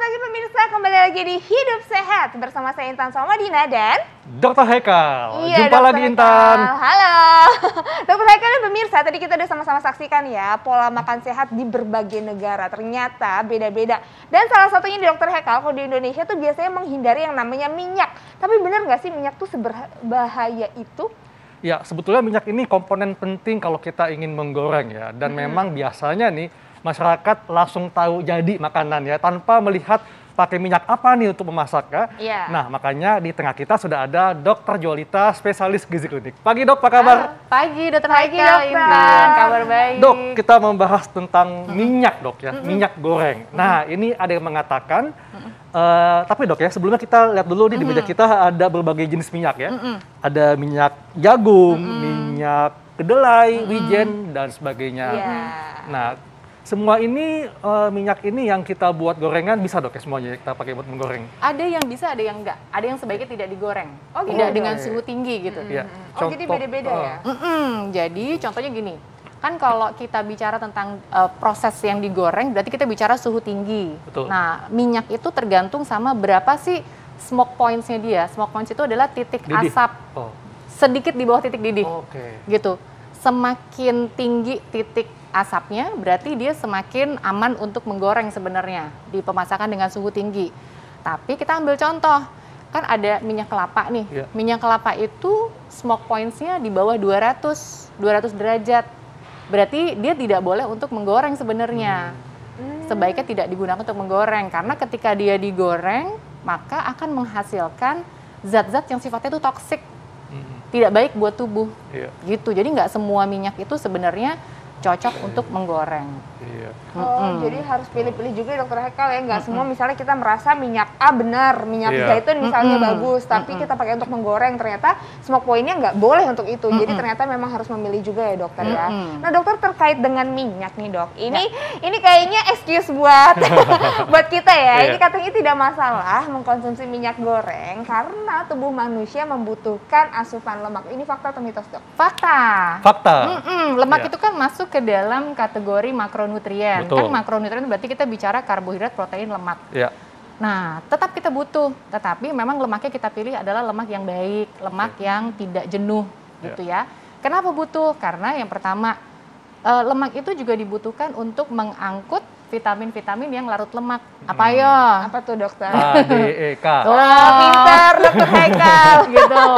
pagi pemirsa, kembali lagi di Hidup Sehat bersama saya Intan Somadina dan Dr. Haikal. Iya, Jumpa Dr. lagi Haikal. Intan. Halo. Dr. Haikal dan pemirsa, tadi kita udah sama-sama saksikan ya pola makan sehat di berbagai negara. Ternyata beda-beda. Dan salah satunya di Dr. Haikal, kalau di Indonesia tuh biasanya menghindari yang namanya minyak. Tapi benar nggak sih minyak tuh seberbahaya itu? Ya, sebetulnya minyak ini komponen penting kalau kita ingin menggoreng ya. Dan memang biasanya nih masyarakat langsung tahu jadi makanan ya tanpa melihat pakai minyak apa nih untuk memasaknya. Iya. Nah, makanya di tengah kita sudah ada Dr. Jolita, spesialis gizi klinik. Pagi Dok, apa kabar? Pagi Dr. Pagi, Haikal, Dokter. Intan, kabar baik. Dok, kita membahas tentang minyak Dok ya, minyak goreng. Nah, ini ada yang mengatakan, tapi Dok ya, sebelumnya kita lihat dulu di meja kita ada berbagai jenis minyak ya. Ada minyak jagung, minyak kedelai, wijen, dan sebagainya. Iya. Nah, semua ini minyak ini yang kita buat gorengan bisa Dok ya semuanya kita pakai buat menggoreng. Ada yang bisa, ada yang enggak. Ada yang sebaiknya tidak digoreng, Oh, tidak gitu. dengan suhu tinggi gitu. Ya, Oh, jadi beda-beda ya? Jadi contohnya gini, kan kalau kita bicara tentang proses yang digoreng, berarti kita bicara suhu tinggi. Betul. Nah, minyak itu tergantung sama berapa sih smoke points-nya dia. Smoke points itu adalah titik Didih. asap Oh, sedikit di bawah titik didih. oke. Gitu. Semakin tinggi titik asapnya, berarti dia semakin aman untuk menggoreng sebenarnya di pemasakan dengan suhu tinggi. Tapi kita ambil contoh, kan ada minyak kelapa nih. Iya. Minyak kelapa itu smoke points-nya di bawah 200 derajat. Berarti dia tidak boleh untuk menggoreng sebenarnya. Sebaiknya tidak digunakan untuk menggoreng, karena ketika dia digoreng, maka akan menghasilkan zat-zat yang sifatnya itu toksik. Tidak baik buat tubuh. Iya. Gitu. Jadi nggak semua minyak itu sebenarnya cocok untuk menggoreng. Iya. Oh, jadi harus pilih-pilih juga ya, Dr. Haikal ya, nggak semua misalnya kita merasa minyak A benar, minyak Iya. zaitun misalnya bagus, tapi kita pakai untuk menggoreng, ternyata smoke point-nya nggak boleh untuk itu. Jadi ternyata memang harus memilih juga ya dokter ya. Nah dokter, terkait dengan minyak nih dok, ini kayaknya excuse buat buat kita ya. Iya. Ini katanya tidak masalah mengkonsumsi minyak goreng karena tubuh manusia membutuhkan asupan lemak. Ini fakta atau mitos dok? Fakta. Fakta. Lemak Iya. itu kan masuk ke dalam kategori makronutrien. Betul. Kan makronutrien berarti kita bicara karbohidrat, protein, lemak. Iya. Nah, tetap kita butuh, tetapi memang lemaknya kita pilih adalah lemak yang baik, lemak yang tidak jenuh, gitu ya. Kenapa butuh? Karena yang pertama, lemak itu juga dibutuhkan untuk mengangkut vitamin-vitamin yang larut lemak. Apa ya? Apa tuh dokter? A, D, E, K. Wah, pintar Dr. Haikal. Gitu.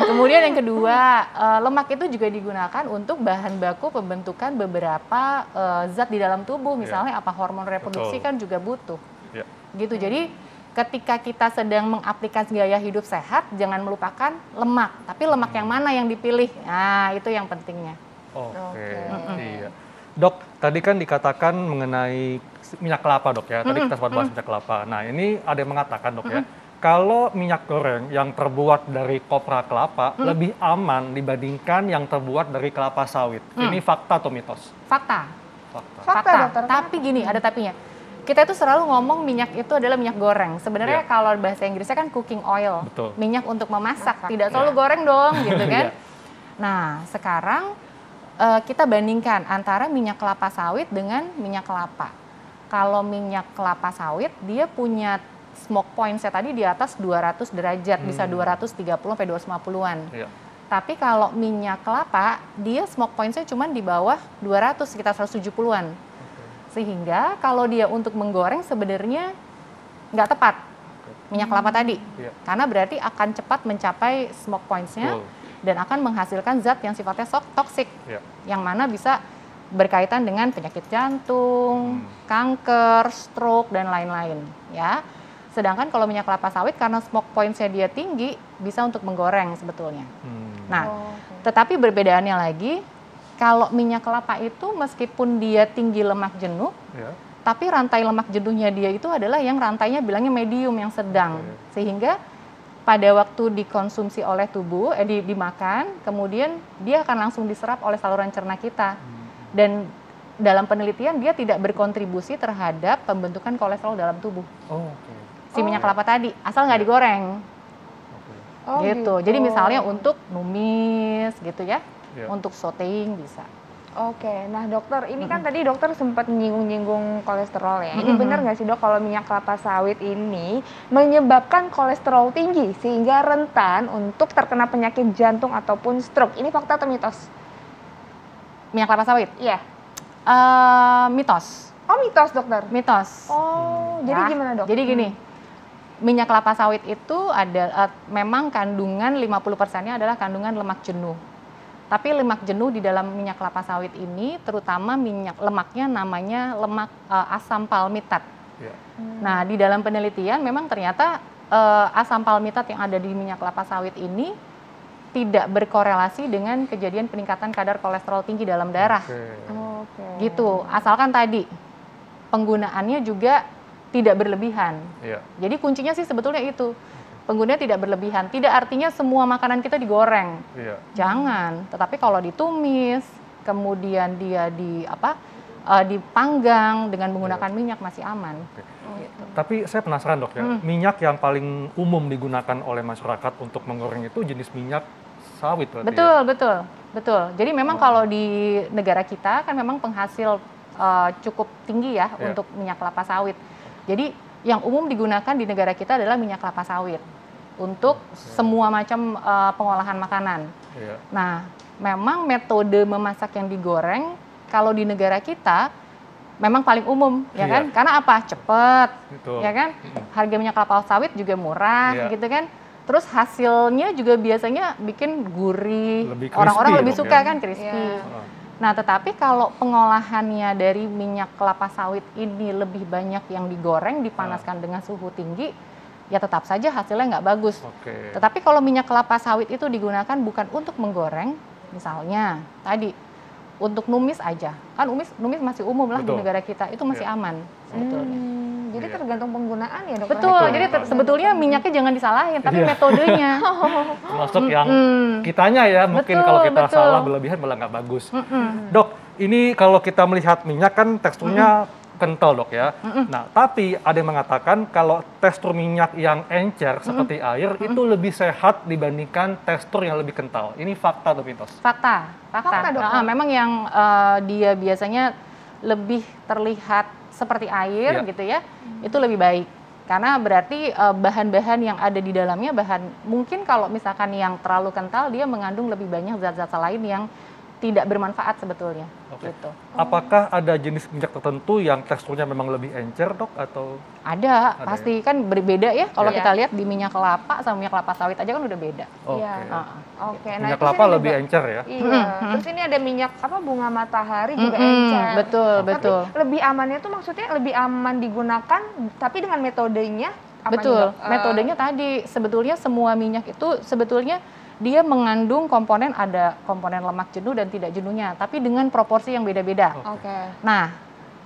Kemudian yang kedua, lemak itu juga digunakan untuk bahan baku pembentukan beberapa zat di dalam tubuh. Misalnya apa, hormon reproduksi Betul. kan juga butuh. Ya. Gitu. Jadi ketika kita sedang mengaplikasi gaya hidup sehat, jangan melupakan lemak. Tapi lemak yang mana yang dipilih? Nah, itu yang pentingnya. Oke. Iya. Dok, tadi kan dikatakan mengenai minyak kelapa dok ya. Tadi kita sempat bahas minyak kelapa. Nah ini ada yang mengatakan dok ya, kalau minyak goreng yang terbuat dari kopra kelapa lebih aman dibandingkan yang terbuat dari kelapa sawit. Ini fakta atau mitos? Fakta. Fakta. Fakta, dokter. Tapi gini, ada tapinya. Kita itu selalu ngomong minyak itu adalah minyak goreng. Sebenarnya Iya. kalau bahasa Inggrisnya kan cooking oil. Betul. Minyak untuk memasak. Masak. Tidak selalu goreng dong, gitu kan. Iya. Nah, sekarang kita bandingkan antara minyak kelapa sawit dengan minyak kelapa. Kalau minyak kelapa sawit, dia punya smoke point-nya tadi di atas 200 derajat, bisa 230 sampai 250-an. Iya. Tapi kalau minyak kelapa, dia smoke point-nya cuma di bawah 200, sekitar 170-an. Sehingga kalau dia untuk menggoreng sebenarnya nggak tepat minyak kelapa tadi. Iya. Karena berarti akan cepat mencapai smoke points-nya Betul. dan akan menghasilkan zat yang sifatnya toksik. Iya. Yang mana bisa berkaitan dengan penyakit jantung, kanker, stroke, dan lain-lain. Ya. Sedangkan kalau minyak kelapa sawit karena smoke points-nya dia tinggi, bisa untuk menggoreng sebetulnya. Nah, tetapi perbedaannya lagi, kalau minyak kelapa itu meskipun dia tinggi lemak jenuh, Iya. tapi rantai lemak jenuhnya dia itu adalah yang rantainya bilangnya medium, yang sedang. Sehingga pada waktu dikonsumsi oleh tubuh, dimakan, kemudian dia akan langsung diserap oleh saluran cerna kita. Dan dalam penelitian dia tidak berkontribusi terhadap pembentukan kolesterol dalam tubuh. Oh, oke. Si minyak kelapa tadi, asal nggak digoreng. Oh, Gitu. Jadi misalnya untuk numis gitu ya, Iya. untuk sauteing bisa. Oke, nah dokter, ini kan tadi dokter sempat nyinggung-nyinggung kolesterol ya. Ini benar nggak sih dok kalau minyak kelapa sawit ini menyebabkan kolesterol tinggi sehingga rentan untuk terkena penyakit jantung ataupun stroke? Ini fakta atau mitos? Minyak kelapa sawit? Iya. Mitos. Oh mitos dokter? Mitos. Oh, jadi Ya, gimana dok? Jadi gini, minyak kelapa sawit itu ada memang kandungan 50%-nya adalah kandungan lemak jenuh. Tapi lemak jenuh di dalam minyak kelapa sawit ini, terutama minyak lemaknya namanya lemak asam palmitat. Ya. Nah, di dalam penelitian memang ternyata asam palmitat yang ada di minyak kelapa sawit ini tidak berkorelasi dengan kejadian peningkatan kadar kolesterol tinggi dalam darah. Oke. Gitu, asalkan tadi penggunaannya juga tidak berlebihan. Iya. Jadi kuncinya sih sebetulnya itu. Penggunaannya tidak berlebihan. Tidak artinya semua makanan kita digoreng. Iya. Jangan. Tetapi kalau ditumis, kemudian dia dipanggang dengan menggunakan minyak masih aman. Gitu. Tapi saya penasaran dok ya, minyak yang paling umum digunakan oleh masyarakat untuk menggoreng itu jenis minyak sawit berarti Betul, ya? betul. Jadi memang kalau di negara kita kan memang penghasil cukup tinggi ya Iya. untuk minyak kelapa sawit. Jadi yang umum digunakan di negara kita adalah minyak kelapa sawit untuk semua macam pengolahan makanan. Iya. Nah, memang metode memasak yang digoreng kalau di negara kita memang paling umum, ya Iya. kan? Karena apa? Cepet, Betul. ya kan? Harga minyak kelapa sawit juga murah, Iya. gitu kan? Terus hasilnya juga biasanya bikin gurih, Lebih orang-orang crispy lebih dong, suka ya? kan crispy. Iya. Heeh. Nah, tetapi kalau pengolahannya dari minyak kelapa sawit ini lebih banyak yang digoreng, dipanaskan dengan suhu tinggi, ya tetap saja hasilnya nggak bagus. Oke. Tetapi kalau minyak kelapa sawit itu digunakan bukan untuk menggoreng, misalnya tadi untuk numis aja, kan numis masih umum lah di Betul. negara kita, itu masih Iya. aman sebetulnya. Jadi Iya. tergantung penggunaan ya dokter? Betul, Betul, jadi betul. sebetulnya minyaknya jangan disalahin, tapi Iya. metodenya. Termasuk yang Mm-mm. kitanya ya, mungkin Betul, kalau kita betul. salah berlebihan malah nggak bagus. Mm-mm. Dok, ini kalau kita melihat minyak kan teksturnya kental dok ya. Nah, tapi ada yang mengatakan kalau tekstur minyak yang encer seperti air itu lebih sehat dibandingkan tekstur yang lebih kental. Ini fakta atau mitos? Fakta. Fakta, Dok. Memang yang dia biasanya lebih terlihat seperti air Iya. gitu ya, itu lebih baik. Karena berarti bahan-bahan yang ada di dalamnya mungkin kalau misalkan yang terlalu kental dia mengandung lebih banyak zat-zat lain yang tidak bermanfaat sebetulnya. Oke. Gitu. Apakah ada jenis minyak tertentu yang teksturnya memang lebih encer dok atau? Ada, Ada pasti kan berbeda ya. Kalau Iya. kita lihat di minyak kelapa sama minyak kelapa sawit aja kan udah beda. Oke. Iya. Heeh. Oke, Minyak terus kelapa ini lebih juga- encer ya? Iya. Terus ini ada minyak bunga matahari juga Mm-mm, encer. betul, Tapi betul. lebih amannya tuh maksudnya lebih aman digunakan tapi dengan metodenya apa nih, Betul, Dok? metodenya tadi sebetulnya semua minyak itu sebetulnya dia mengandung ada komponen lemak jenuh dan tidak jenuhnya, tapi dengan proporsi yang beda-beda. Oke. Nah,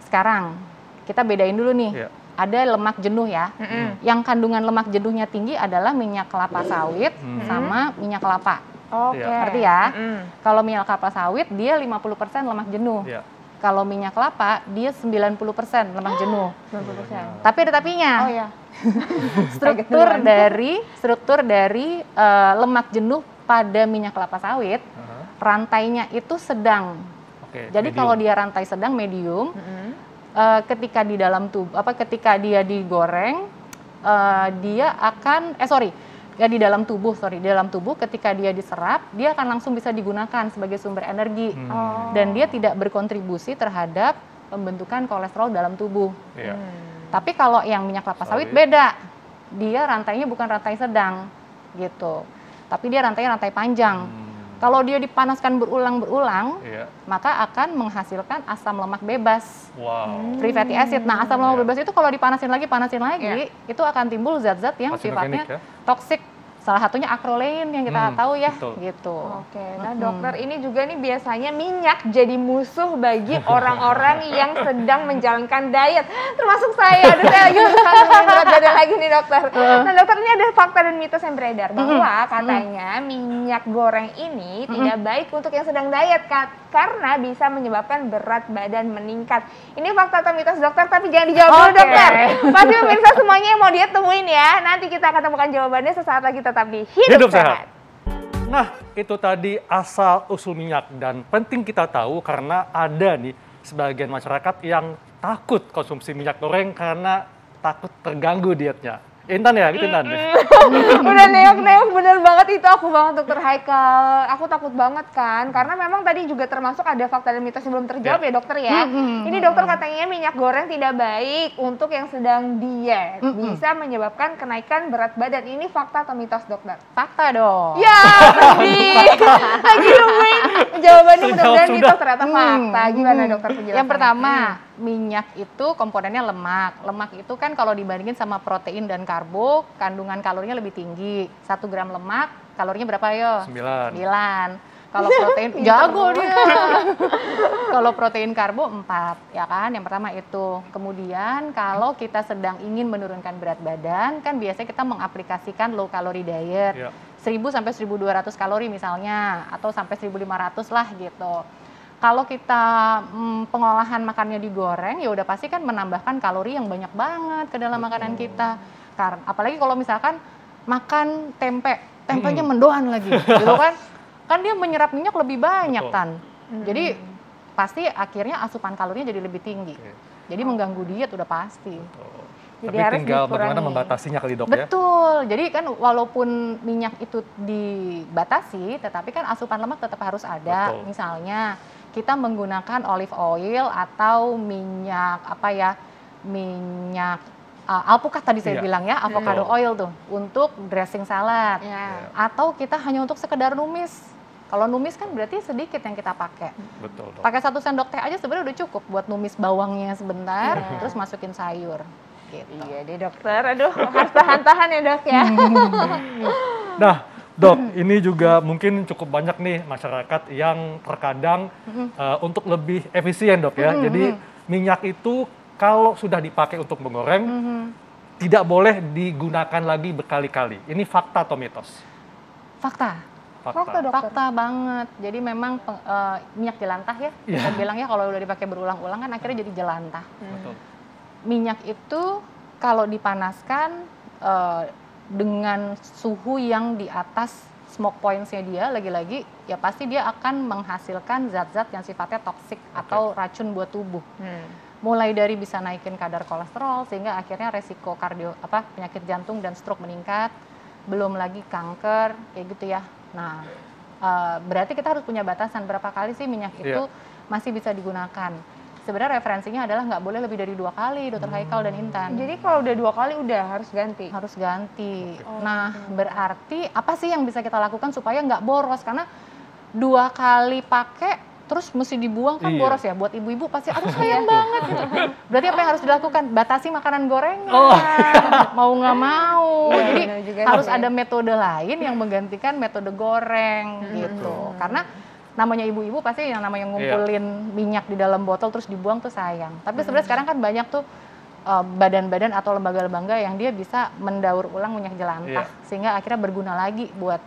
sekarang kita bedain dulu nih. Iya. Ada lemak jenuh ya. Mm-mm. Yang kandungan lemak jenuhnya tinggi adalah minyak kelapa sawit sama minyak kelapa. Oke. Iya. Ngerti ya? Mm-mm. Kalau minyak kelapa sawit dia 50% lemak jenuh. Iya. Kalau minyak kelapa dia 90% lemak jenuh. 90%. Tapi ada tapinya. Oh ya. struktur dari lemak jenuh pada minyak kelapa sawit, Aha. rantainya itu sedang. Oke. Jadi medium. kalau dia rantai sedang medium, Mm-mm. ketika di dalam tubuh ketika dia digoreng, dia akan di dalam tubuh ketika dia diserap, dia akan langsung bisa digunakan sebagai sumber energi. Oh. Dan dia tidak berkontribusi terhadap pembentukan kolesterol dalam tubuh. Iya. Tapi kalau yang minyak kelapa sawit beda. Dia rantainya bukan rantai sedang gitu. Tapi dia rantainya rantai panjang. Kalau dia dipanaskan berulang-berulang, Iya. maka akan menghasilkan asam lemak bebas, Wow. free fatty acid. Nah, asam lemak Iya. bebas itu kalau dipanasin lagi, itu akan timbul zat-zat yang Karsinogenik sifatnya ya? toksik. Salah satunya akrolein yang kita tahu ya, betul. gitu. Oke, nah dokter ini juga nih biasanya minyak jadi musuh bagi orang-orang yang sedang menjalankan diet, termasuk saya. Aduh, saya lagi berusaha nemuin berat badan lagi nih dokter. Nah dokter ini ada fakta dan mitos yang beredar bahwa katanya minyak goreng ini tidak baik untuk yang sedang diet karena bisa menyebabkan berat badan meningkat. Ini fakta atau mitos dokter, tapi jangan dijawab dulu Oke. dokter. Pasti pemirsa semuanya yang mau diet temuin ya. Nanti kita akan temukan jawabannya sesaat lagi tetap di Hidup Hidup Sehat. Sehat. Nah, itu tadi asal-usul minyak dan penting kita tahu karena ada nih sebagian masyarakat yang takut konsumsi minyak goreng karena takut terganggu dietnya. Intan ya, gitu Intan. Udah neok-neok, bener banget itu aku banget Dokter Haikal. Aku takut banget kan, karena memang tadi juga termasuk ada fakta dan mitos yang belum terjawab ya dokter ya. Ini dokter katanya minyak goreng tidak baik untuk yang sedang diet, bisa menyebabkan kenaikan berat badan. Ini fakta atau mitos dokter? Fakta dong. Ya, lagi nungguin jawabannya, mudah-mudahan Sudah. mitos ternyata fakta. Gimana dokter penjelasannya? Yang pertama, minyak itu komponennya lemak. Lemak itu kan kalau dibandingin sama protein dan karbo, kandungan kalorinya lebih tinggi. 1 gram lemak, kalorinya berapa yo? 9. 9. Kalau protein, jago dia. Kalau protein karbo 4, ya kan? Yang pertama itu. Kemudian kalau kita sedang ingin menurunkan berat badan, kan biasanya kita mengaplikasikan low calorie diet. Ya. 1000 sampai 1200 kalori misalnya, atau sampai 1500 lah gitu. Kalau kita pengolahan makannya digoreng, ya udah pasti kan menambahkan kalori yang banyak banget ke dalam makanan kita. Karena apalagi kalau misalkan makan tempenya mendoan lagi, gitu kan? Kan dia menyerap minyak lebih banyak, Betul. Tan. Jadi pasti akhirnya asupan kalorinya jadi lebih tinggi. Jadi mengganggu diet udah pasti. Jadi Tapi harus tinggal bagaimana dikurangi. membatasinya kali dok ya. Betul. Jadi kan walaupun minyak itu dibatasi, tetapi kan asupan lemak tetap harus ada. Betul. Misalnya kita menggunakan olive oil atau minyak minyak alpukat tadi saya Iya. bilang ya, avocado Betul. oil tuh untuk dressing salad. Ya. Atau kita hanya untuk sekedar numis. Kalau numis kan berarti sedikit yang kita pakai. Betul dok. Pakai 1 sendok teh aja sebenarnya udah cukup buat numis bawangnya sebentar, terus masukin sayur. Gitu. Iya deh dokter, aduh harus tahan-tahan ya dok ya. Nah, dok, ini juga mungkin cukup banyak nih masyarakat yang terkadang untuk lebih efisien dok ya. Jadi minyak itu kalau sudah dipakai untuk menggoreng, tidak boleh digunakan lagi berkali-kali. Ini fakta atau mitos? Fakta. Fakta, dokter. Fakta banget. Jadi memang minyak jelantah ya. Kita bilang ya kalau udah dipakai berulang-ulang kan akhirnya jadi jelantah. Betul. Minyak itu kalau dipanaskan dengan suhu yang di atas smoke points-nya dia, lagi-lagi ya pasti dia akan menghasilkan zat-zat yang sifatnya toksik atau racun buat tubuh. Mulai dari bisa naikin kadar kolesterol sehingga akhirnya resiko penyakit jantung dan stroke meningkat, belum lagi kanker kayak gitu ya. Nah, berarti kita harus punya batasan berapa kali sih minyak itu masih bisa digunakan. Sebenarnya referensinya adalah nggak boleh lebih dari 2 kali, Dokter Haikal dan Intan. Jadi kalau udah 2 kali udah harus ganti. Harus ganti. Nah, berarti apa sih yang bisa kita lakukan supaya nggak boros? Karena 2 kali pakai terus mesti dibuang kan boros ya. Buat ibu-ibu pasti aduh sayang banget gitu. Berarti apa yang harus dilakukan? Batasi makanan gorengan. Mau nggak mau. Iya, Jadi benar juga harus sih. ada metode lain yang menggantikan metode goreng gitu. Karena namanya ibu-ibu pasti yang namanya ngumpulin minyak di dalam botol terus dibuang tuh sayang. Tapi sebenarnya sekarang kan banyak tuh badan-badan atau lembaga-lembaga yang dia bisa mendaur ulang minyak jelantah sehingga akhirnya berguna lagi buat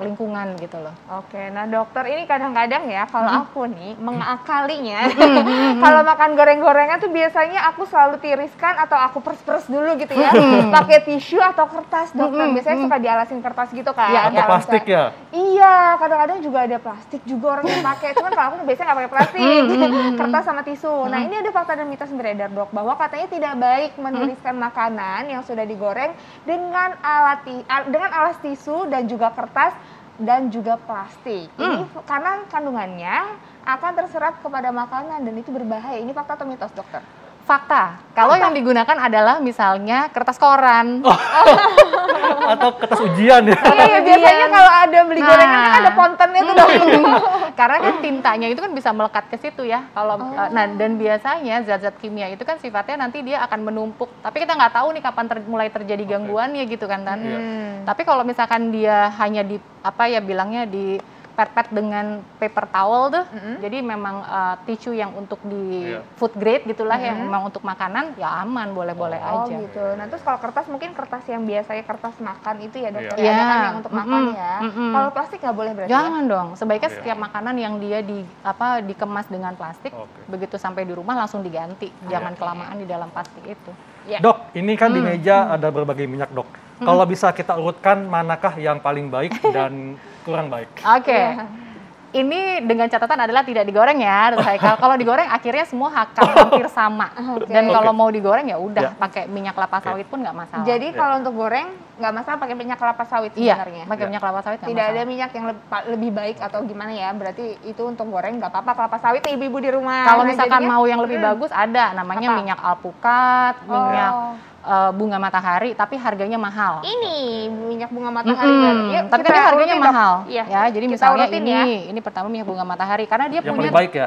lingkungan gitu loh. Oke, nah dokter ini kadang-kadang ya kalau aku nih mengakalinya, kalau makan goreng-gorengan tuh biasanya aku selalu tiriskan atau aku pers-pers dulu gitu ya, pakai tisu atau kertas dokter. Biasanya suka dialasin kertas gitu kan. Iya, Atau kalau plastik misalnya- ya? Iya, kadang-kadang juga ada plastik juga orang yang pakai. Cuman kalau aku biasanya nggak pakai plastik, kertas sama tisu. Nah ini ada fakta dan mitos yang beredar dok, bahwa katanya tidak baik meniriskan makanan yang sudah digoreng dengan alas tisu dan juga kertas dan juga plastik. Ini karena kandungannya akan terserap kepada makanan dan itu berbahaya. Ini fakta atau mitos dokter? Fakta. Kalau yang digunakan adalah misalnya kertas koran. Atau kertas ujian ya? Iya, biasanya kalau ada beli gorengan kan ada pontennya tuh dok. Karena kan tintanya itu kan bisa melekat ke situ ya. Kalau dan biasanya zat-zat kimia itu kan sifatnya nanti dia akan menumpuk. Tapi kita nggak tahu nih kapan mulai terjadi gangguannya gitu kan Tan. Tapi kalau misalkan dia hanya di bilangnya di pet dengan paper towel tuh, jadi memang tisu yang untuk di food grade gitulah, yang memang untuk makanan ya aman, boleh-boleh Oh aja. gitu. Nah terus kalau kertas mungkin kertas yang biasanya kertas makan itu ya dokter, Iya. ada kan yang untuk makan ya. Kalau plastik nggak boleh berarti? Jangan dong, sebaiknya setiap makanan yang dia dikemas dengan plastik, begitu sampai di rumah langsung diganti, jangan kelamaan di dalam plastik itu. Ya. Dok, ini kan di meja ada berbagai minyak dok. Kalau bisa kita urutkan manakah yang paling baik dan kurang baik? Oke. Ini dengan catatan adalah tidak digoreng ya, Dr. Haikal. Kalau digoreng akhirnya semua akan hampir sama. Dan kalau mau digoreng ya udah pakai minyak kelapa sawit pun nggak masalah. Jadi kalau untuk goreng nggak masalah pakai minyak kelapa sawit sebenarnya. Iya, pakai minyak kelapa sawit nggak Tidak masalah. ada minyak yang lebih baik atau gimana ya? Berarti itu untuk goreng nggak apa-apa kelapa sawit nih ibu-ibu di rumah. Kalau Nah, misalkan jadinya- mau yang lebih bagus ada namanya Apa? minyak alpukat, minyak Oh. bunga matahari, tapi harganya mahal. Ini minyak bunga matahari. berarti. Yuk, Tapi kita kan harganya urutin, Dok. mahal. Iya. Ya, jadi Kita misalnya urutin ya. ini pertama minyak bunga matahari karena dia Yang punya paling baik ya?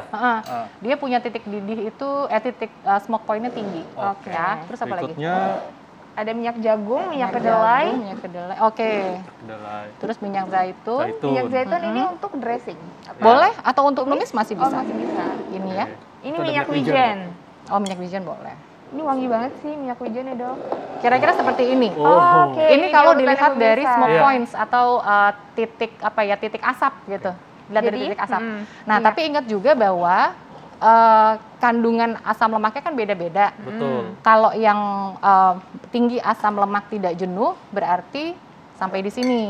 dia punya titik didih itu titik smoke point-nya tinggi. Oke. Ya, terus apa lagi? Berikutnya Ada minyak jagung, minyak Minyak kedelai. jagung, minyak kedelai. Oke. kedelai, Terus minyak zaitun. zaitun. Minyak zaitun ini untuk dressing. Atau- Boleh atau untuk numis masih Oh, bisa. masih bisa. Ini ya. Ini Itu ada minyak wijen, wijen. Oh, minyak wijen boleh. Ini wangi banget sih minyak wijen ya, Dok. Kira-kira seperti ini. Oh. Oke. Ini kalau urutannya dilihat dari pemirsa. smoke Iya. points atau titik apa ya, titik asap gitu. Dilihat dari Jadi, titik asap. Nah, iya. tapi ingat juga bahwa kandungan asam lemaknya kan beda-beda. Betul. Kalau yang tinggi asam lemak tidak jenuh berarti sampai di sini.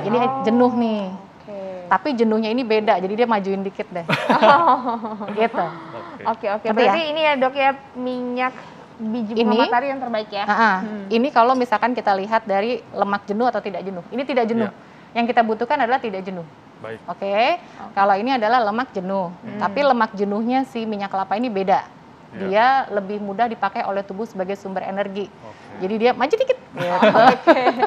Ini jenuh nih. Oke. Tapi jenuhnya ini beda, jadi dia majuin dikit deh. Gitu. Oke. Oke. Ngerti ya? Berarti ini ya, Dok ya, minyak biji bunga Ini? matahari yang terbaik ya. Ini kalau misalkan kita lihat dari lemak jenuh atau tidak jenuh. Ini tidak jenuh. Yang kita butuhkan adalah tidak jenuh. Baik. Oke. Kalau ini adalah lemak jenuh. Tapi lemak jenuhnya si minyak kelapa ini beda. Dia lebih mudah dipakai oleh tubuh sebagai sumber energi. Jadi dia maju dikit. Gitu.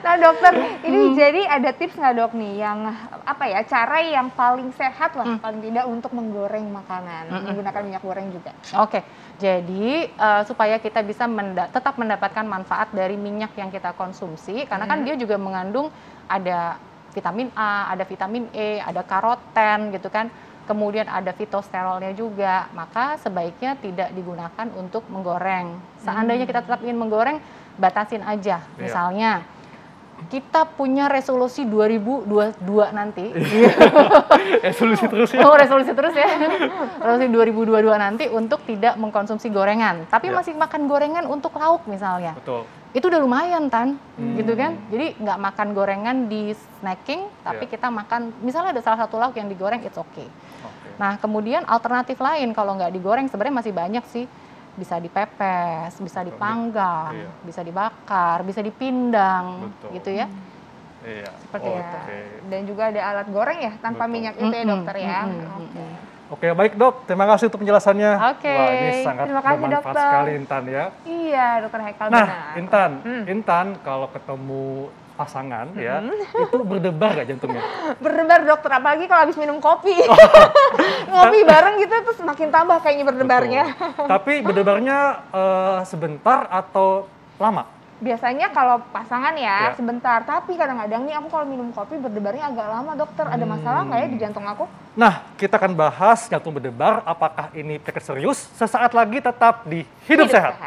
Nah, dokter, ini jadi ada tips nggak, Dok nih, yang apa ya, cara yang paling sehat lah, paling tidak untuk menggoreng makanan, menggunakan minyak goreng juga. Oke, jadi supaya kita bisa tetap mendapatkan manfaat dari minyak yang kita konsumsi, karena kan dia juga mengandung ada vitamin A, ada vitamin E, ada karoten gitu kan, kemudian ada fitosterolnya juga, maka sebaiknya tidak digunakan untuk menggoreng. Seandainya kita tetap ingin menggoreng, batasin aja. Misalnya, kita punya resolusi 2022 nanti. Resolusi terus ya. Oh, resolusi terus ya. Resolusi 2022 nanti untuk tidak mengkonsumsi gorengan. Tapi masih makan gorengan untuk lauk misalnya. Betul. Itu udah lumayan, Tan. Gitu kan. Jadi nggak makan gorengan di snacking, tapi kita makan, misalnya ada salah satu lauk yang digoreng, it's okay. Nah, kemudian alternatif lain kalau nggak digoreng sebenarnya masih banyak sih. Bisa dipepes, bisa dipanggang, bisa dibakar, bisa dipindang, gitu ya. Iya. Seperti itu. Dan juga ada alat goreng ya tanpa minyak itu ya, dokter ya. Oke, baik Dok. Terima kasih untuk penjelasannya. Oke. Wah, ini sangat Terima kasih, bermanfaat dokter. sekali, Intan ya. Iya, dokter Haikal, Nah, benar. Intan kalau ketemu pasangan ya, itu berdebar gak jantungnya? Berdebar, dokter, apalagi kalau habis minum kopi. Ngopi bareng gitu terus makin tambah kayaknya berdebarnya. Betul. Tapi berdebarnya sebentar atau lama? Biasanya kalau pasangan ya sebentar, tapi kadang-kadang nih aku kalau minum kopi berdebarnya agak lama, dokter. Ada masalah nggak ya di jantung aku? Nah, kita akan bahas jantung berdebar, apakah ini penyakit serius? Sesaat lagi tetap di Hidup Sehat.